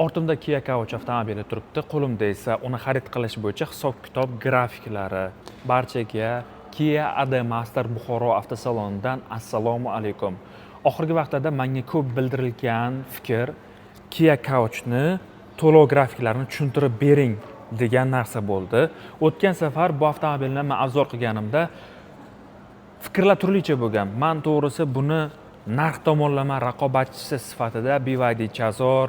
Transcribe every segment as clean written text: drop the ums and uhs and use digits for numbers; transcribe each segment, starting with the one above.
Ortimda Kia Couch avtomobili turibdi. Qo'limda esa uni xarid qilish bo'yicha hisob-kitob grafiklari. Barchaga Kia Ademaster Buxoro avtosalonidan assalomu alaykum. Oxirgi vaqtlarda menga ko'p bildirilgan fikr Kia Couchni to'lov grafiklarini tushuntirib bering degan narsa bo'ldi. O'tgan safar bu avtomobilni men obzor qilganimda fikrlar turlicha bo'lgan. Men to'g'risi buni narx tomonlama raqobatchisi sifatida BYD Chazor,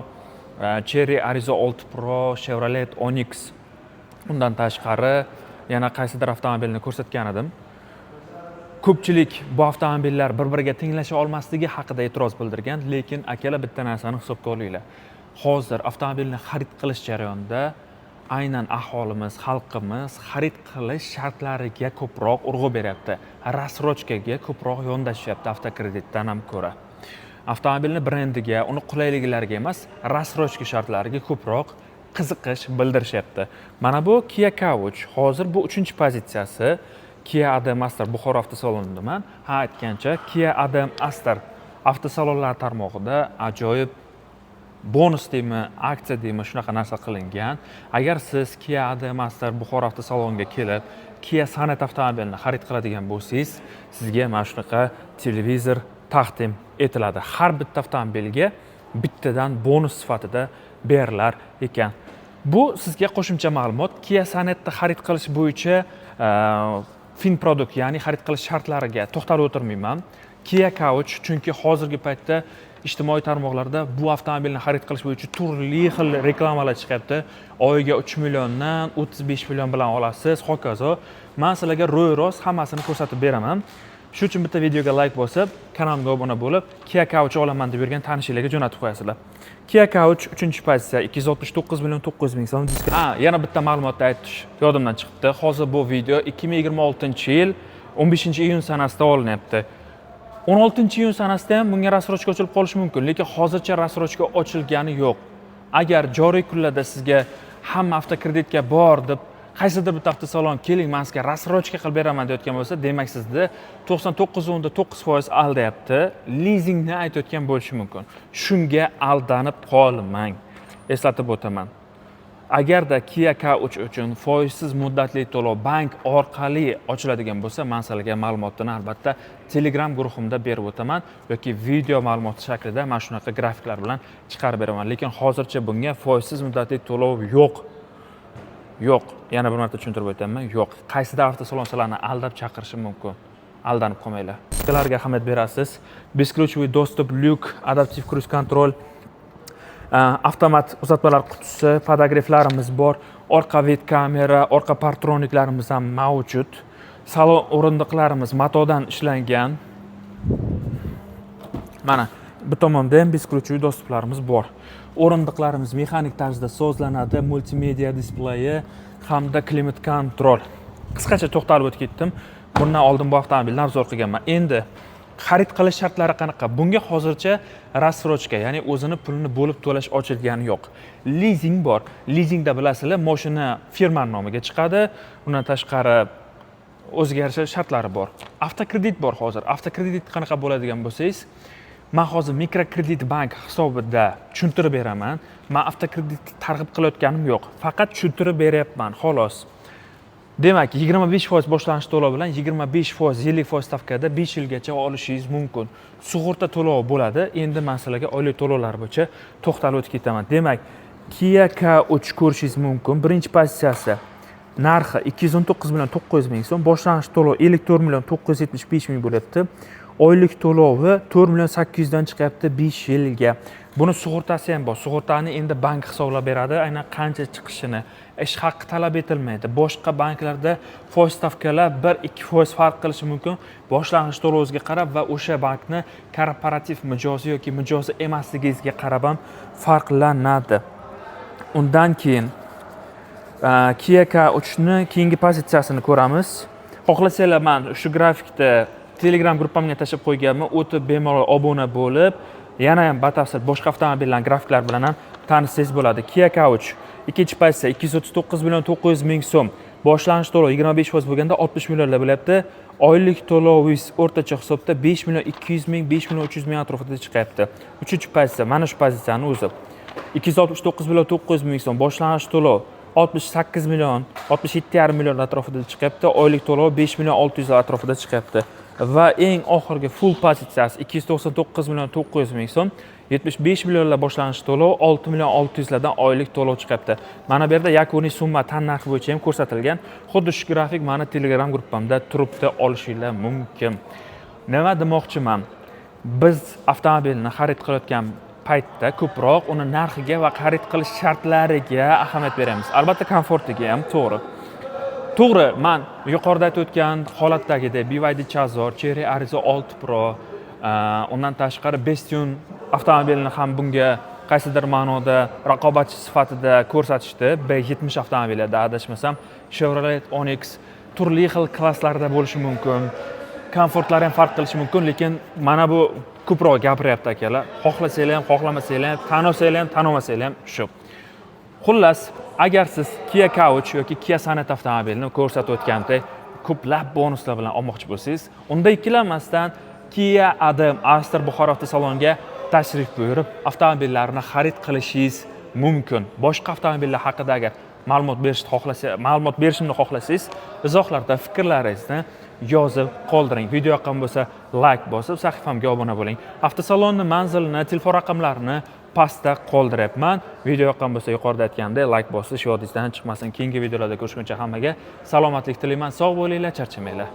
Chery Arizo 6 Pro, Chevrolet Onix, undan tashqari yana qaysidir avtomobilni ko'rsatgan edim. Ko'pchilik bu avtomobillar bir-biriga tenglasha olmasligi haqida e'tiroz bildirgan, lekin akalar bitta narsani hisobga olinglar. Hozir avtomobilni xarid qilish jarayonida aynan aholimiz, xalqimiz xarid qilish shartlariga ko'proq urg'u beryapti. Rassrochkaga ko'proq yondashyapti avtokreditdan ham ko'ra. Avtomobilni brendiga, uni qulayliklariga emas, rassrochka shartlariga ko'proq qiziqish bildirishyapti. Mana bu Kia Couch. Hozir bu 3-pozitsiyasi. Kia Ademaster Buxoro avtosalonidaman. Aytgancha Kia Ademaster avtosalonlar tarmog'ida ajoyib bonus deymi, aksiya deymi, shunaqa narsa qilingan. Agar siz Kia Ademaster Buxoro avtosaloniga kelib, Kia Sonet avtomobilini xarid qiladigan bo'lsangiz, sizga mana shunaqa televizor taqdim etiladi. Har bitta avtomobilga bittadan bonus sifatida berilar ekan. Bu sizga qo'shimcha ma'lumot. Kia Sonetni xarid qilish bo'yicha Finprodukt, ya'ni xarid qilish shartlariga to'xtalib o'tirmayman. Kia Couch chunki hozirgi paytda ijtimoiy tarmoqlarda bu avtomobilni xarid qilish bo'yicha turli xil reklamalar chiqyapti. Oyiga 3 milliondan 35 million bilan olasiz, hokazo. Men sizlarga ro'y-rost hammasini ko'rsatib beraman. Shuning uchun bitta videoga like bosib, kanalimga obuna bo'lib, Kia Couch olaman deb yurgan tanishinglarga jo'natib qo'yasizlar. Kia Couch 3-pozitsiya 269 million 900 ming so'm. Yana bitta ma'lumotni aytish yodimdan chiqibdi. Hozir bu video 2026-yil 15-iyun sanasida olinyapti. 16-iyun sanasida ham bunga rassrochka ochilib qolishi mumkin, lekin hozircha rassrochka ochilgani yo'q. Agar joriy kunlarda sizga hamma avtokreditga bor deb qaysidir bitta avtosalon keling, men sizga rassrochka qilib beraman deyotgan bo'lsa, demak sizda 99.9% aldayapti. Lizingni aytayotgan bo'lishi mumkin. Shunga aldanib qolmang. Eslatib o'taman. Agarda Kia Couch uchun foizsiz muddatli to'lov bank orqali ochiladigan bo'lsa, men sizlarga ma'lumotni albatta Telegram guruhimda berib o'taman yoki video ma'lumot shaklida mana shunaqa grafiklar bilan chiqarib beraman. Lekin hozircha bunga foizsiz muddatli to'lov yo'q. Yo'q. Yana bir marta tushuntirib o'taman, yo'q. Qaysidir avtosalon sizlarni aldab chaqirishi mumkin. Aldanib qolmanglar. Sizlarga ahamiyat berasiz. Besключевой достуp, lyuk, adaptiv cruise control, avtomat uzatmalar qutisi, podogreflarimiz bor, orqa vid kamera, orqa partroniklarimiz ham mavjud. Salon o'rindiqlarimiz matodan ishlangan. Mana bu tomonda ham besключевой dostuplarimiz bor. O'rindiqlarimiz mexanik tarzda sozlanadi, multimedia displeyi hamda klimat kontrol. Qisqacha to'xtalib o'tib ketdim. Bundan oldin bu avtomobilni obzor qilganman. Endi xarid qilish shartlari qanaqa? Bunga hozircha rassrochka, ya'ni o'zini pulini bo'lib to'lash ochilgani yo'q. Lizing bor. Lizingda bilasizlar, mashina firma nomiga chiqadi. Undan tashqari o'ziga yarasha shartlari bor. Avtokredit bor hozir. Avtokredit qanaqa bo'ladigan bo'lsangiz, men hozir mikrokredit bank hisobida tushuntirib beraman. Men avtokredit targ'ib qilayotganim yo'q. Faqat tushuntirib beryapman, xolos. Demak, 25% boshlanish to'lovi bilan 25% yillik foiz stavkada 5 yilgacha olishingiz mumkin. Sug'urta to'lovi bo'ladi. Endi men sizlarga oylik to'lovlar bo'yicha to'xtalib o'tib ketaman. Demak, Kia Couch ko'rishingiz mumkin. Birinchi pozitsiyasi narxi 219 million 900 ming so'm, boshlanish to'lovi 54 million 975 ming bo'lyapti. Oylik to'lovi 4 million 800 dan chiqyapti 5 yilga. Buni sug'urtasi ham bor. Sug'urtani endi bank hisoblab beradi, aynan qancha chiqishini. Ish haqqi talab etilmaydi. Boshqa banklarda foiz stavkalar 1-2% farq qilishi mumkin. Boshlang'ich to'loviga qarab va o'sha bankni korporativ mijozi yoki mijozi emasligingizga qarab ham farqlanadi. Undan keyin Kia Couch'ni keyingi pozitsiyasini ko'ramiz. Xohlasanglar, men shu grafikda Telegram gruppamga tashlab qo'yganman. O'tib bemalol obuna bo'lib, yana ham batafsil boshqa avtomobillar grafiklari bilan ham tanishsangiz bo'ladi. Kia Couch 2-pozitsiya 239 million 900 ming so'm. Boshlanish to'lovi 25% bo'lganda 60 millionlar bo'lyapti. Oylik to'lovingiz o'rtacha hisobda 5 million 200 ming, 5 million 300 ming atrofida chiqyapti. 3-pozitsiya, mana shu pozitsiyani o'zi. 269,9 ming so'm boshlang'ich to'lov, 68 million, 67,5 million atrofida chiqyapti. Oylik to'lov 5 million 600 atrofida chiqyapti. Va eng oxirgi full pozitsiyasi 299 million 900 ming so'm, 75 millionlar boshlang'ich to'lov, 6 million 600 lardan oylik to'lov chiqyapti. Mana bu yerda yakuniy summa tan narxi bo'yicha ham ko'rsatilgan. Xuddi shu grafik meni Telegram gruppamda turibdi, olishinglar mumkin. Nima demoqchiman? Biz avtomobilni xarid qilayotgan paytda ko'proq uni narxiga va xarid qilish shartlariga ahamiyat beramiz. Albatta komfortiga ham to'g'ri. To'g'ri, men yuqorida aytib o'tgan holatdagidek BYD Chazor, Chery Arizo 6 Pro, undan tashqari Bestune avtomobilni ham bunga qaysidir ma'noda raqobatchi sifatida ko'rsatishdi. B70 avtomobillarda adashmasam, Chevrolet Onix turli xil klasslarda bo'lishi mumkin. Komfortlari ham farq qilishi mumkin, lekin mana bu ko'proq gapiryapti akalar. Xohlasanglar ham, xohlamasanglar ham, tanosanglar ham, tanomasanglar ham shu. Xullas, agar siz Kia Couch yoki Kia Sonet avtomobilini ko'rsatib o'tgandek ko'plab bonuslar bilan olmoqchi bo'lsangiz, unda ikkilanmasdan Kia Adam Astor Buxoro avtosaloniga tashrif buyurib, avtomobillarni xarid qilishingiz mumkin. Boshqa avtomobillar haqida agar ma'lumot berishimni xohlasangiz, izohlarda fikrlaringizni yozib qoldiring. Video yoqqan bo'lsa, like bosib, sahifamga obuna bo'ling. Avtosalonni manzilini, telefon raqamlarini pastda qoldiryapman. Video yoqqan bo'lsa, yuqorida aytgandek, like bosish yodingizdan chiqmasin. Keyingi videolarda ko'rishguncha hammaga salomatlik tilayman. Sog' bo'linglar, charchamanglar.